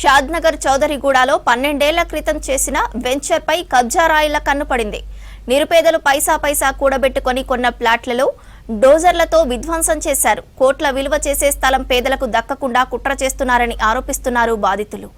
షాద్నగర్ చౌదరిగూడలో 12 ఏళ్ల క్రితం చేసిన వెంచర్పై కబ్జా రాయిల కన్నుపడింది. నిరుపేదలు పైసా కూడబెట్టుకొని కొన్న ప్లాట్లలో డోజర్లతో విధ్వంసం చేశారు. కోట్ల విలువ చేసే స్థలం పేదలకు దక్కకుండా కుట్ర చేస్తున్నారని ఆరోపిస్తున్నారు బాధితులు.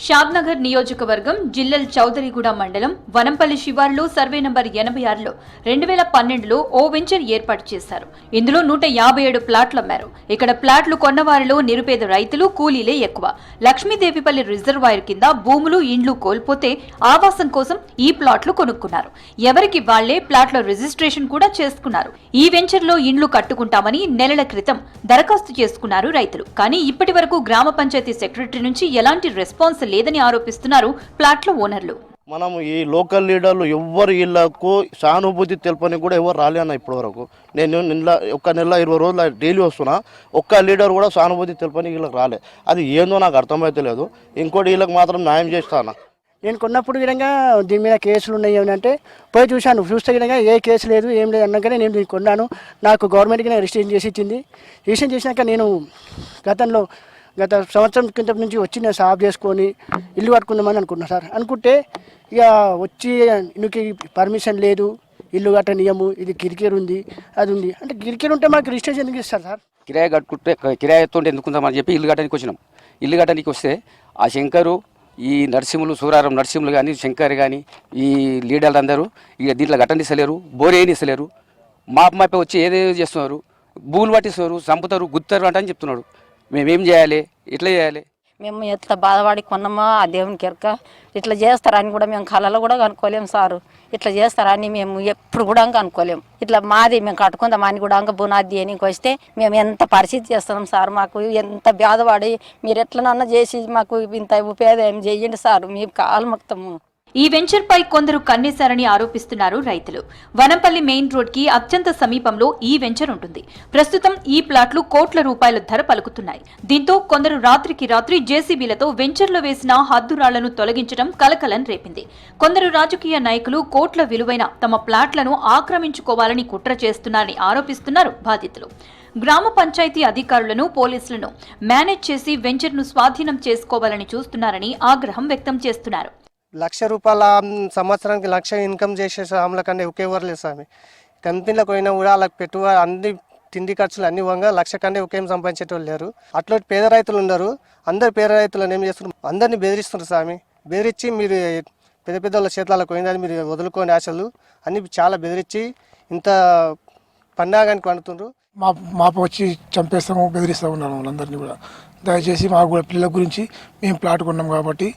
షాద్నగర్ నియోజకవర్గం జిల్లల్ చౌదరిగూడ మండలం వనంపల్లి శివార్లో సర్వే నంబర్ 86లో 2012లో ఓ వెంచర్ ఏర్పాటు చేశారు. ఇందులో 157 ప్లాట్లు అమ్మారు. ఇక్కడ ప్లాట్లు కొన్నవారిలో నిరుపేద రైతులు, కూలీలే ఎక్కువ. లక్ష్మీదేవిపల్లి రిజర్వాయర్ కింద భూములు, ఇండ్లు కోల్పోతే ఆవాసం కోసం ఈ ప్లాట్లు కొనుక్కున్నారు. ఎవరికి వాళ్లే ప్లాట్ల రిజిస్ట్రేషన్ కూడా చేసుకున్నారు. ఈ వెంచర్లో ఇండ్లు కట్టుకుంటామని నెలల క్రితం దరఖాస్తు చేసుకున్నారు రైతులు. కానీ ఇప్పటి వరకు గ్రామ పంచాయతీ సెక్రటరీ నుంచి ఎలాంటి రెస్పాన్స్ లేదని ఆరోపిస్తున్నారు ప్లాట్ల ఓనర్లు. మనం ఈ లోకల్ లీడర్లు ఎవ్వరు వీళ్ళకు సానుభూతి తెలపని కూడా ఎవరు రాలేనా ఇప్పటి వరకు. నేను ఒక నెల 20 రోజులు డైలీ వస్తున్నా, ఒక్క లీడర్ కూడా సానుభూతి తెలపని వీళ్ళకి రాలే. అది ఏందో నాకు అర్థమైతే లేదు. ఇంకోటి వీళ్ళకి మాత్రం న్యాయం చేస్తాను. నేను కొన్నప్పుడు విధంగా దీని మీద కేసులు ఉన్నాయి అంటే పోయి చూస్తే విధంగా ఏ కేసు లేదు, ఏం లేదు అన్నాకనే నేను దీన్ని కొన్నాను. నాకు గవర్నమెంట్కి రిజిస్ట్రేషన్ చేసి ఇచ్చింది. రిజిస్ట్రేషన్ చేసినాక నేను గత సంవత్సరం కింద నుంచి వచ్చి నేను సాఫ్ చేసుకొని ఇల్లు కట్టుకుందామని అనుకున్నా సార్. అనుకుంటే ఇక వచ్చి ఇందుకు పర్మిషన్ లేదు, ఇల్లు కట్టనియము, ఇది కిరికీరు ఉంది, అది ఉంది అంటే కిరికీరు ఉంటే మాకు రిజిస్ట్రేషన్ ఎందుకు ఇస్తారు సార్? కిరాయి కట్టుకుంటే కిరాయి ఎత్తుంటే ఎందుకుందామని చెప్పి ఇల్లు కట్టడానికి వచ్చినాం. ఇల్లు కట్టడానికి వస్తే ఆ శంకరు, ఈ నరసింహులు, సూరారం నరసింహులు కానీ, శంకర్ కానీ, ఈ లీడర్లు అందరూ ఇక దీంట్లో కట్టనిస్తలేరు, బోర్ వేయనిస్తలేరు. మాపై వచ్చి ఏదేదో చేస్తున్నారు, భూములు పట్టిస్తున్నారు, చంపుతారు, గుత్తారు అంటే అని చెప్తున్నాడు. మేమేం చేయాలి, ఎట్లా చేయాలి? మేము ఎంత బాధపడి కొన్నామో ఆ దేవునికి ఎరక. ఇట్లా చేస్తారని కూడా మేము కళలో కూడా కనుక్కోలేము సారు. ఇట్లా చేస్తారని మేము ఎప్పుడు కూడా అనుకోలేము. ఇట్లా మాది మేము కట్టుకుందామని కూడా బునాది అని వస్తే మేము ఎంత పరిస్థితి చేస్తున్నాం సార్. మాకు ఎంత బాధపడి మీరు ఎట్లనన్నా చేసి మాకు ఇంత ఉపయోగం చేయండి సార్, మీ కాలు మొత్తము. ఈ వెంచర్ పై కొందరు కన్నేశారని ఆరోపిస్తున్నారు రైతులు. వనంపల్లి మెయిన్ రోడ్ కి అత్యంత సమీపంలో ఈ వెంచర్ ఉంటుంది. ప్రస్తుతం ఈ ప్లాట్లు కోట్ల రూపాయల ధర పలుకుతున్నాయి. దీంతో కొందరు రాత్రికి రాత్రి జేసీబీలతో వెంచర్లో వేసిన హద్దురాళ్లను తొలగించడం కలకలం రేపింది. కొందరు రాజకీయ నాయకులు కోట్ల విలువైన తమ ప్లాట్లను ఆక్రమించుకోవాలని కుట్ర చేస్తున్నారని ఆరోపిస్తున్నారు బాధితులు. గ్రామ పంచాయతీ అధికారులను, పోలీసులను మేనేజ్ చేసి వెంచర్ను స్వాధీనం చేసుకోవాలని చూస్తున్నారని ఆగ్రహం వ్యక్తం చేస్తున్నారు. ₹1,00,000 సంవత్సరానికి 1,00,000 ఇన్కమ్ చేసే సాములకన్నా ఒకేవరు లేదు స్వామి. కంపెనీలకు పోయినా కూడా వాళ్ళకి పెట్టుబడి అన్ని తిండి ఖర్చులు అన్ని వంగా 1,00,000 కన్నా ఒకేం సంపాదించేటోళ్ళు లేరు. అట్లా పేద రైతులు ఉన్నారు. అందరు పేద రైతులను ఏం చేస్తున్నారు, అందరినీ బెదిరిస్తున్నారు స్వామి. బెదిరించి మీరు పెద్ద వాళ్ళ చేతులకు పోయిందని మీరు వదులుకోని ఆశలు అన్ని చాలా బెదిరించి ఇంత పన్నాగానికి వండుతుండ్రు. మాపు వచ్చి చంపేస్తాము, బెదిరిస్తూ ఉన్నారు వాళ్ళందరినీ కూడా. దయచేసి మాకు కూడా పిల్లల గురించి మేము ప్లాట్ కొన్నాం కాబట్టి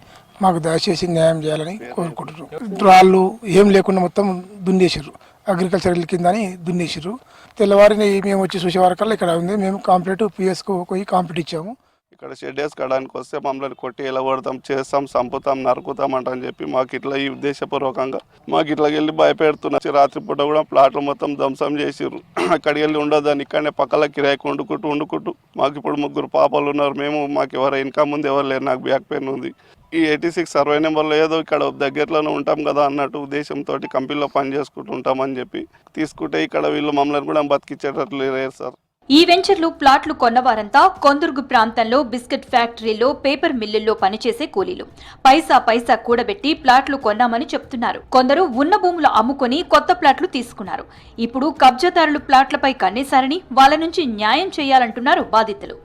మాకు దయచేసి న్యాయం చేయాలని కోరుకుంటున్నాం. రాళ్ళు ఏం లేకుండా మొత్తం దున్నేసారు, అగ్రికల్చర్ కింద అని దున్నేసారు. తెల్లవారిని మేము వచ్చి చూసే వరకల్లా ఇక్కడ ఉంది. మేము కంప్లీట్ పిఎస్కు పోయి కంప్లీట్ ఇచ్చాము. ఇక్కడ షెడ్ వేసుకోవడానికి వస్తే మమ్మల్ని కొట్టి ఎలా కొడతాం, చేస్తాం, చంపుతాం, నరుకుతాం అంటని చెప్పి మాకు ఇట్లా ఈ ఉద్దేశపూర్వకంగా మాకు ఇట్లా వెళ్ళి భయపెడుతున్నారు. రాత్రిపూట కూడా ప్లాట్లు మొత్తం ధ్వంసం చేసిర్రు. అక్కడికి వెళ్ళి ఉండదని ఇక్కడనే పక్కల కిరాయికి వండుకుంటూ మాకు ఇప్పుడు 3 పాపలు ఉన్నారు. మాకు ఎవరు ఇన్కమ్ ఉంది, ఎవరు లేరు. నాకు బ్యాక్ పెయిన్ ఉంది. ఈ 86 సర్వే నెంబర్లో ఏదో ఇక్కడ దగ్గరలోనే ఉంటాం కదా అన్నట్టు ఉద్దేశంతో కంపెనీలో పని చేసుకుంటూ ఉంటామని చెప్పి తీసుకుంటే ఇక్కడ వీళ్ళు మమ్మల్ని కూడా బతికిచ్చేటట్లు లేరు సార్. ఈ వెంచర్లు ప్లాట్లు కొన్నవారంతా కొందుర్గు ప్రాంతంలో బిస్కెట్ ఫ్యాక్టరీలో, పేపర్ మిల్లుల్లో పనిచేసే కూలీలు. పైసా కూడబెట్టి ప్లాట్లు కొన్నామని చెప్తున్నారు. కొందరు ఉన్న భూములు అమ్ముకొని కొత్త ప్లాట్లు తీసుకున్నారు. ఇప్పుడు కబ్జాదారులు ప్లాట్లపై కన్నేశారని, వాళ్ళ నుంచి న్యాయం చేయాలంటున్నారు బాధితులు.